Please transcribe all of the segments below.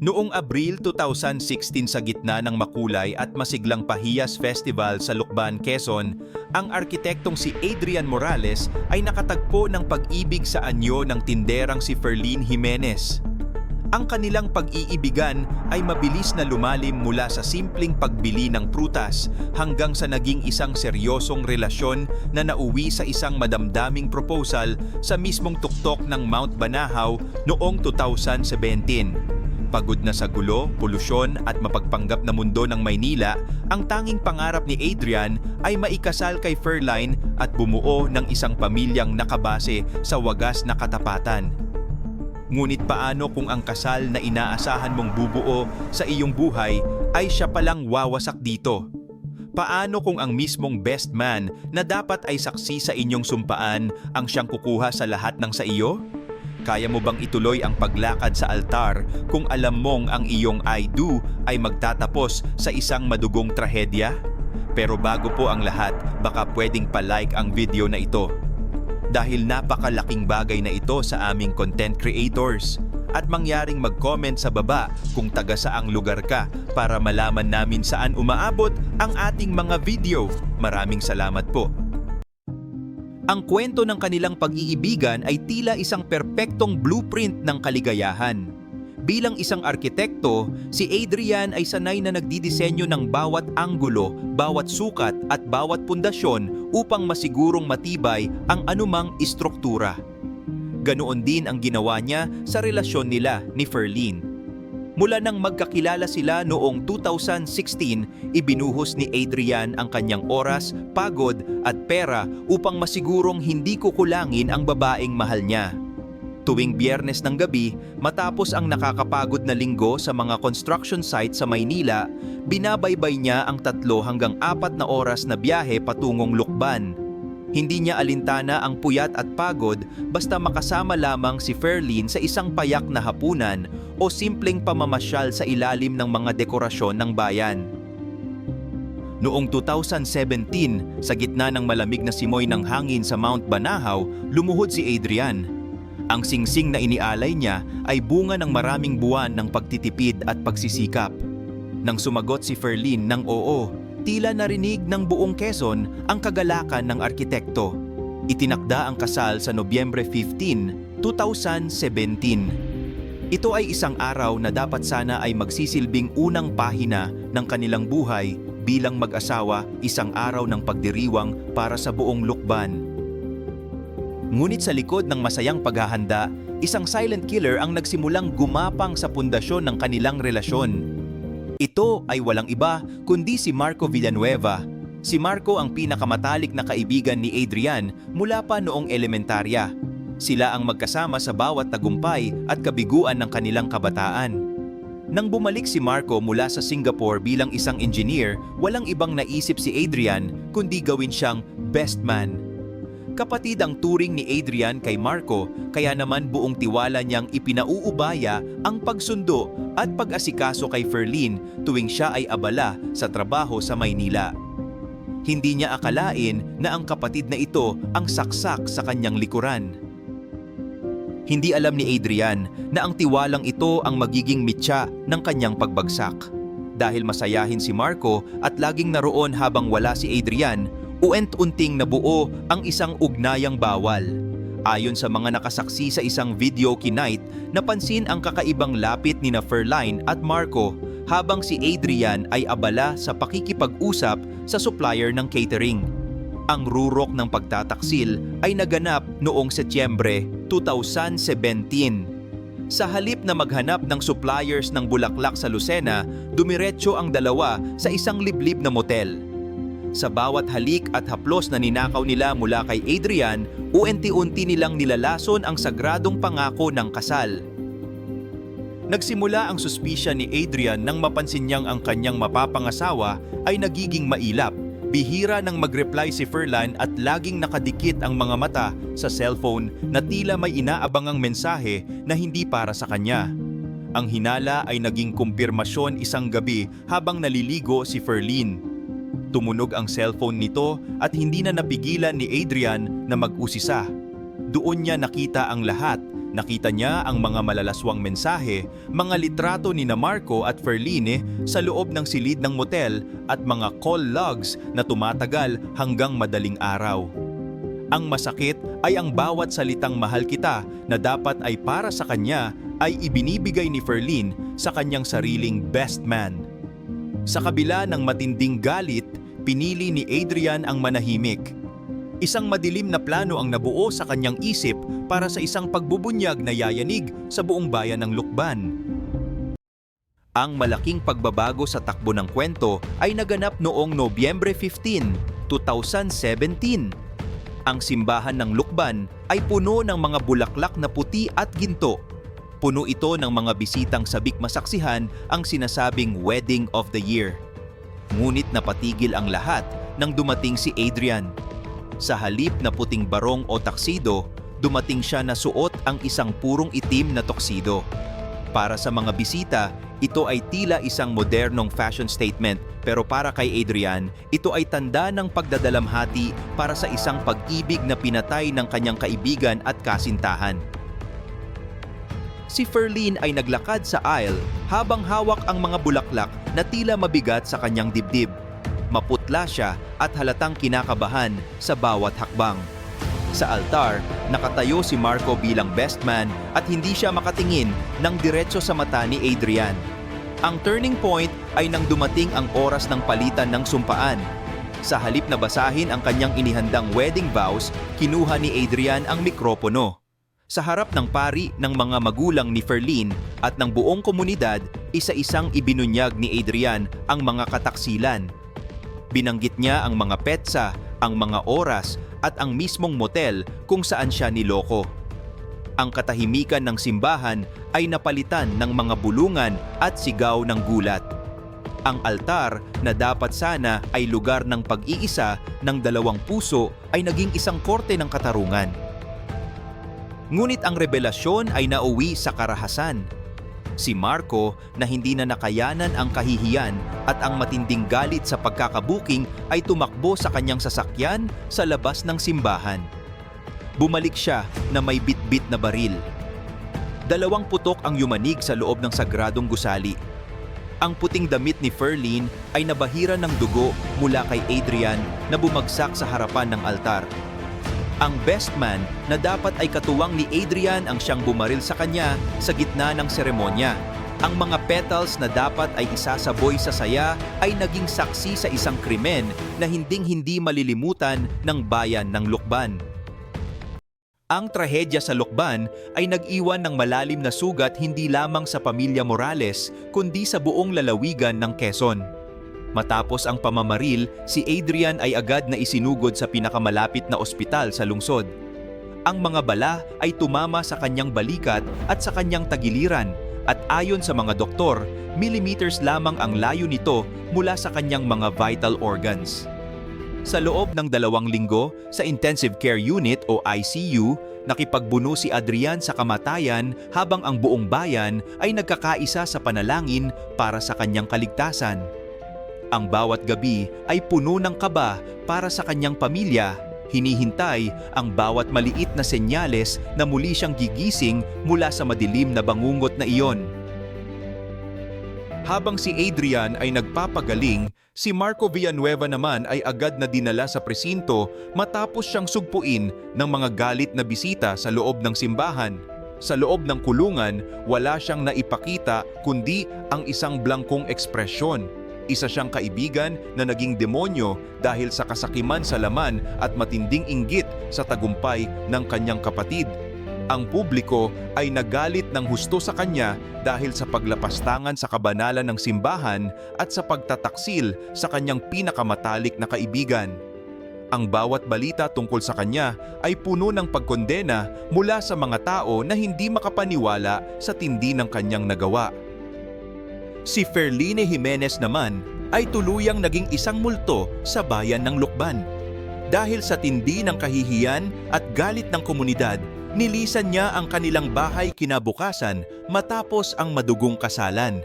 Noong Abril 2016 sa gitna ng makulay at masiglang Pahiyas Festival sa Lucban, Quezon, ang arkitektong si Adrian Morales ay nakatagpo ng pag-ibig sa anyo ng tinderang si Ferlyn Jimenez. Ang kanilang pag-iibigan ay mabilis na lumalim mula sa simpleng pagbili ng prutas hanggang sa naging isang seryosong relasyon na nauwi sa isang madamdaming proposal sa mismong tuktok ng Mount Banahaw noong 2017. Pagod na sa gulo, polusyon at mapagpanggap na mundo ng Maynila, ang tanging pangarap ni Adrian ay maikasal kay Ferlyn at bumuo ng isang pamilyang nakabase sa wagas na katapatan. Ngunit paano kung ang kasal na inaasahan mong bubuo sa iyong buhay ay siya palang wawasak dito? Paano kung ang mismong best man na dapat ay saksi sa inyong sumpaan ang siyang kukuha sa lahat ng sa iyo? Kaya mo bang ituloy ang paglakad sa altar kung alam mong ang iyong I do ay magtatapos sa isang madugong trahedya? Pero bago po ang lahat, baka pwedeng pa-like ang video na ito. Dahil napakalaking bagay na ito sa aming content creators. At mangyaring mag-comment sa baba kung taga saang lugar ka para malaman namin saan umaabot ang ating mga video. Maraming salamat po. Ang kwento ng kanilang pag-iibigan ay tila isang perpektong blueprint ng kaligayahan. Bilang isang arkitekto, si Adrian ay sanay na nagdidisenyo ng bawat anggulo, bawat sukat at bawat pundasyon upang masigurong matibay ang anumang istruktura. Ganoon din ang ginawa niya sa relasyon nila ni Ferlyn. Mula nang magkakilala sila noong 2016, ibinuhos ni Adrian ang kanyang oras, pagod at pera upang masigurong hindi kukulangin ang babaeng mahal niya. Tuwing Biyernes ng gabi, matapos ang nakakapagod na linggo sa mga construction site sa Maynila, binabaybay niya ang 3 hanggang 4 na oras na biyahe patungong Lucban. Hindi niya alintana ang puyat at pagod basta makasama lamang si Ferlyn sa isang payak na hapunan o simpleng pamamasyal sa ilalim ng mga dekorasyon ng bayan. Noong 2017, sa gitna ng malamig na simoy ng hangin sa Mount Banahaw, lumuhod si Adrian. Ang singsing na inialay niya ay bunga ng maraming buwan ng pagtitipid at pagsisikap. Nang sumagot si Ferlyn ng oo, tila narinig ng buong Quezon ang kagalakan ng arkitekto. Itinakda ang kasal sa Nobyembre 15, 2017. Ito ay isang araw na dapat sana ay magsisilbing unang pahina ng kanilang buhay bilang mag-asawa, isang araw ng pagdiriwang para sa buong Lucban. Ngunit sa likod ng masayang paghahanda, isang silent killer ang nagsimulang gumapang sa pundasyon ng kanilang relasyon. Ito ay walang iba kundi si Marco Villanueva. Si Marco ang pinakamatalik na kaibigan ni Adrian mula pa noong elementarya. Sila ang magkasama sa bawat tagumpay at kabiguan ng kanilang kabataan. Nang bumalik si Marco mula sa Singapore bilang isang engineer, walang ibang naisip si Adrian kundi gawin siyang best man. Kapatid ang turing ni Adrian kay Marco, kaya naman buong tiwala niyang ipinauubaya ang pagsundo at pag-asikaso kay Ferlyn tuwing siya ay abala sa trabaho sa Maynila. Hindi niya akalain na ang kapatid na ito ang saksak sa kanyang likuran. Hindi alam ni Adrian na ang tiwalang ito ang magiging mitya ng kanyang pagbagsak. Dahil masayahin si Marco at laging naroon habang wala si Adrian, uent-unting nabuo ang isang ugnayang bawal. Ayon sa mga nakasaksi sa isang video kinight, napansin ang kakaibang lapit ni na Ferlyn at Marco habang si Adrian ay abala sa pakikipag-usap sa supplier ng catering. Ang rurok ng pagtataksil ay naganap noong Setyembre 2017. Sa halip na maghanap ng suppliers ng bulaklak sa Lucena, dumiretso ang dalawa sa isang liblib na motel. Sa bawat halik at haplos na ninakaw nila mula kay Adrian, unti-unti nilang nilalason ang sagradong pangako ng kasal. Nagsimula ang suspisya ni Adrian nang mapansin niyang ang kanyang mapapangasawa ay nagiging mailap. Bihira nang mag-reply si Ferlyn at laging nakadikit ang mga mata sa cellphone na tila may inaabangang mensahe na hindi para sa kanya. Ang hinala ay naging kumpirmasyon isang gabi habang naliligo si Ferlyn. Tumunog ang cellphone nito at hindi na napigilan ni Adrian na mag-usisa. Doon niya nakita ang lahat, Nakita niya ang mga malalaswang mensahe, mga litrato ni Marco at Ferline sa loob ng silid ng motel at mga call logs na tumatagal hanggang madaling araw. Ang masakit ay ang bawat salitang mahal kita na dapat ay para sa kanya ay ibinibigay ni Ferline sa kanyang sariling best man. Sa kabila ng matinding galit, pinili ni Adrian ang manahimik. Isang madilim na plano ang nabuo sa kanyang isip para sa isang pagbubunyag na yayanig sa buong bayan ng Lukban. Ang malaking pagbabago sa takbo ng kwento ay naganap noong Nobyembre 15, 2017. Ang simbahan ng Lukban ay puno ng mga bulaklak na puti at ginto. Puno ito ng mga bisitang sabik masaksihan ang sinasabing Wedding of the Year. Ngunit napatigil ang lahat nang dumating si Adrian. Sa halip na puting barong o taksido, dumating siya na suot ang isang purong itim na tuxedo. Para sa mga bisita, ito ay tila isang modernong fashion statement, pero para kay Adrian, ito ay tanda ng pagdadalamhati para sa isang pag-ibig na pinatay ng kanyang kaibigan at kasintahan. Si Ferline ay naglakad sa aisle habang hawak ang mga bulaklak na tila mabigat sa kanyang dibdib. Maputla siya at halatang kinakabahan sa bawat hakbang. Sa altar, nakatayo si Marco bilang best man at hindi siya makatingin ng diretso sa mata ni Adrian. Ang turning point ay nang dumating ang oras ng palitan ng sumpaan. Sa halip na basahin ang kanyang inihandang wedding vows, kinuha ni Adrian ang mikropono. Sa harap ng pari ng mga magulang ni Ferline at ng buong komunidad, isa-isang ibinunyag ni Adrian ang mga kataksilan. Binanggit niya ang mga petsa, ang mga oras at ang mismong motel kung saan siya niloko. Ang katahimikan ng simbahan ay napalitan ng mga bulungan at sigaw ng gulat. Ang altar na dapat sana ay lugar ng pag-iisa ng dalawang puso ay naging isang korte ng katarungan. Ngunit ang revelasyon ay nauwi sa karahasan. Si Marco na hindi na nakayanan ang kahihiyan at ang matinding galit sa pagkakabuking ay tumakbo sa kanyang sasakyan sa labas ng simbahan. Bumalik siya na may bitbit na baril. 2 putok ang yumanig sa loob ng sagradong gusali. Ang puting damit ni Ferline ay nabahira ng dugo mula kay Adrian na bumagsak sa harapan ng altar. Ang best man na dapat ay katuwang ni Adrian ang siyang bumaril sa kanya sa gitna ng seremonya. Ang mga petals na dapat ay isasaboy sa saya ay naging saksi sa isang krimen na hinding-hindi malilimutan ng bayan ng Lukban. Ang trahedya sa Lukban ay nag-iwan ng malalim na sugat hindi lamang sa pamilya Morales kundi sa buong lalawigan ng Quezon. Matapos ang pamamaril, si Adrian ay agad na isinugod sa pinakamalapit na ospital sa lungsod. Ang mga bala ay tumama sa kanyang balikat at sa kanyang tagiliran at ayon sa mga doktor, millimeters lamang ang layo nito mula sa kanyang mga vital organs. Sa loob ng 2 linggo sa Intensive Care Unit o ICU, nakipagbuno si Adrian sa kamatayan habang ang buong bayan ay nagkakaisa sa panalangin para sa kanyang kaligtasan. Ang bawat gabi ay puno ng kaba para sa kanyang pamilya. Hinihintay ang bawat maliit na senyales na muli siyang gigising mula sa madilim na bangungot na iyon. Habang si Adrian ay nagpapagaling, si Marco Villanueva naman ay agad na dinala sa presinto matapos siyang sugpuin ng mga galit na bisita sa loob ng simbahan. Sa loob ng kulungan, wala siyang naipakita kundi ang isang blangkong ekspresyon. Isa siyang kaibigan na naging demonyo dahil sa kasakiman sa laman at matinding inggit sa tagumpay ng kanyang kapatid. Ang publiko ay nagalit ng husto sa kanya dahil sa paglapastangan sa kabanalan ng simbahan at sa pagtataksil sa kanyang pinakamatalik na kaibigan. Ang bawat balita tungkol sa kanya ay puno ng pagkondena mula sa mga tao na hindi makapaniwala sa tindi ng kanyang nagawa. Si Ferline Jimenez naman ay tuluyang naging isang multo sa bayan ng Lukban. Dahil sa tindi ng kahihiyan at galit ng komunidad, nilisan niya ang kanilang bahay kinabukasan matapos ang madugong kasalan.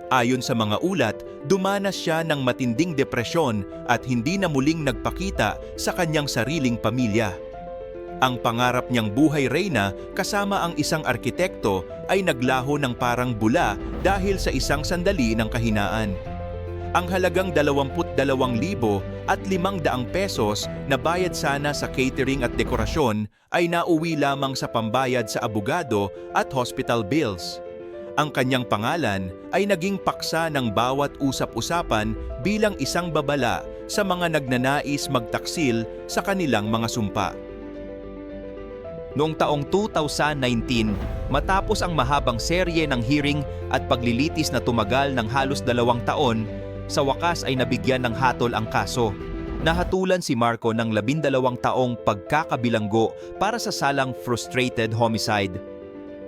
Ayon sa mga ulat, dumanas siya ng matinding depresyon at hindi na muling nagpakita sa kanyang sariling pamilya. Ang pangarap niyang buhay reyna kasama ang isang arkitekto ay naglaho ng parang bula dahil sa isang sandali ng kahinaan. Ang halagang 22,500 pesos na bayad sana sa catering at dekorasyon ay nauwi lamang sa pambayad sa abogado at hospital bills. Ang kanyang pangalan ay naging paksa ng bawat usap-usapan bilang isang babala sa mga nagnanais magtaksil sa kanilang mga sumpa. Noong taong 2019, matapos ang mahabang serye ng hearing at paglilitis na tumagal ng halos 2 taon, sa wakas ay nabigyan ng hatol ang kaso. Nahatulan si Marco ng 12 taong pagkakabilanggo para sa salang frustrated homicide.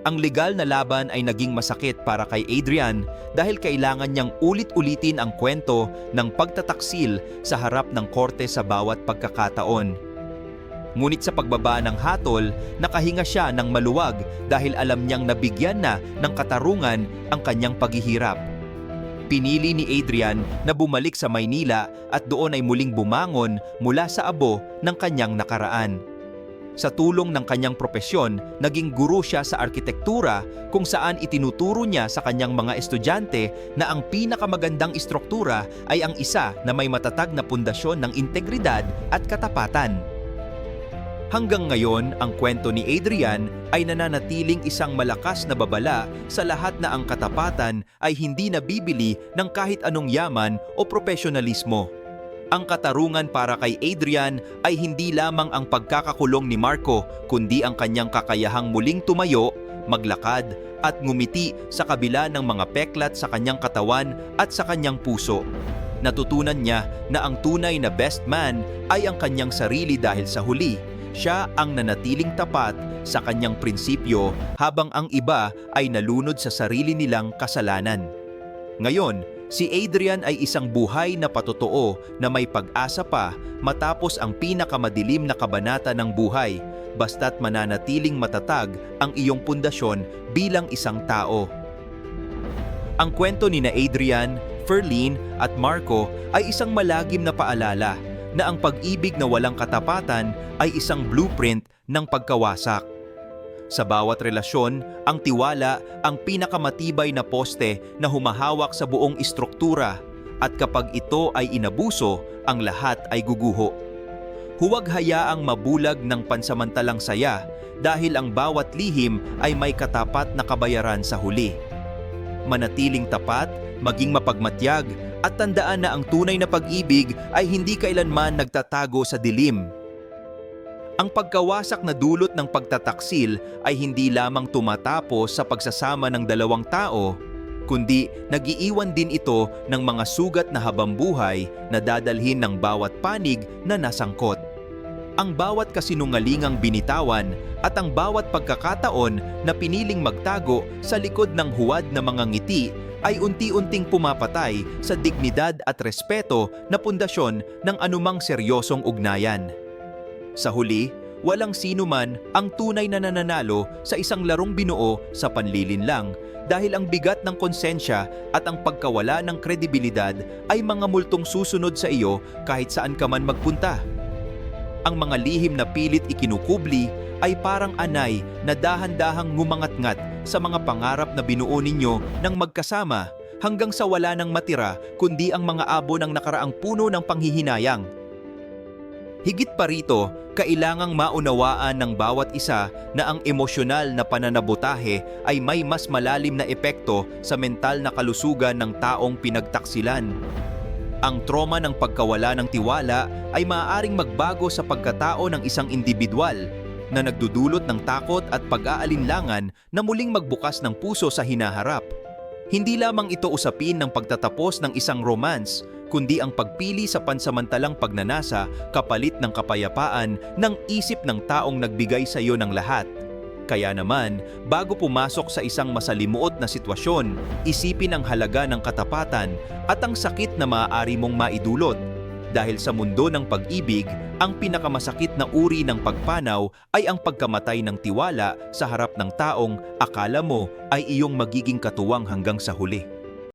Ang legal na laban ay naging masakit para kay Adrian dahil kailangan niyang ulit-ulitin ang kwento ng pagtataksil sa harap ng korte sa bawat pagkakataon. Ngunit sa pagbaba ng hatol, nakahinga siya ng maluwag dahil alam niyang nabigyan na ng katarungan ang kanyang paghihirap. Pinili ni Adrian na bumalik sa Maynila at doon ay muling bumangon mula sa abo ng kanyang nakaraan. Sa tulong ng kanyang propesyon, naging guro siya sa arkitektura kung saan itinuturo niya sa kanyang mga estudyante na ang pinakamagandang istruktura ay ang isa na may matatag na pundasyon ng integridad at katapatan. Hanggang ngayon, ang kwento ni Adrian ay nananatiling isang malakas na babala sa lahat na ang katapatan ay hindi nabibili ng kahit anong yaman o profesionalismo. Ang katarungan para kay Adrian ay hindi lamang ang pagkakakulong ni Marco, kundi ang kanyang kakayahang muling tumayo, maglakad at ngumiti sa kabila ng mga peklat sa kanyang katawan at sa kanyang puso. Natutunan niya na ang tunay na best man ay ang kanyang sarili dahil sa huli, siya ang nanatiling tapat sa kanyang prinsipyo habang ang iba ay nalunod sa sarili nilang kasalanan. Ngayon, si Adrian ay isang buhay na patotoo na may pag-asa pa matapos ang pinakamadilim na kabanata ng buhay, basta't mananatiling matatag ang iyong pundasyon bilang isang tao. Ang kwento ni Adrian, Ferline at Marco ay isang malagim na paalala na ang pag-ibig na walang katapatan ay isang blueprint ng pagkawasak. Sa bawat relasyon, ang tiwala ang pinakamatibay na poste na humahawak sa buong istruktura at kapag ito ay inabuso, ang lahat ay guguho. Huwag hayaang mabulag ng pansamantalang saya dahil ang bawat lihim ay may katapat na kabayaran sa huli. Manatiling tapat, maging mapagmatyag, at tandaan na ang tunay na pag-ibig ay hindi kailanman nagtatago sa dilim. Ang pagkawasak na dulot ng pagtataksil ay hindi lamang tumatapos sa pagsasama ng dalawang tao, kundi nag-iiwan din ito ng mga sugat na habambuhay na dadalhin ng bawat panig na nasangkot. Ang bawat kasinungalingang binitawan at ang bawat pagkakataon na piniling magtago sa likod ng huwad na mga ngiti ay unti-unting pumapatay sa dignidad at respeto na pundasyon ng anumang seryosong ugnayan. Sa huli, walang sino man ang tunay na nananalo sa isang larong binuo sa panlilinlang dahil ang bigat ng konsensya at ang pagkawala ng kredibilidad ay mga multong susunod sa iyo kahit saan ka man magpunta. Ang mga lihim na pilit ikinukubli ay parang anay na dahan-dahang ngumangat-ngat sa mga pangarap na binuo ninyo ng magkasama hanggang sa wala nang matira kundi ang mga abo ng nakaraang puno ng panghihinayang. Higit pa rito, kailangang maunawaan ng bawat isa na ang emosyonal na pananabutahe ay may mas malalim na epekto sa mental na kalusugan ng taong pinagtaksilan. Ang trauma ng pagkawala ng tiwala ay maaaring magbago sa pagkatao ng isang individual na nagdudulot ng takot at pag-aalinlangan na muling magbukas ng puso sa hinaharap. Hindi lamang ito usapin ng pagtatapos ng isang romance, kundi ang pagpili sa pansamantalang pagnanasa kapalit ng kapayapaan ng isip ng taong nagbigay sa iyo ng lahat. Kaya naman, bago pumasok sa isang masalimuot na sitwasyon, isipin ang halaga ng katapatan at ang sakit na maaari mong maidulot. Dahil sa mundo ng pag-ibig, ang pinakamasakit na uri ng pagpanaw ay ang pagkamatay ng tiwala sa harap ng taong akala mo ay iyong magiging katuwang hanggang sa huli.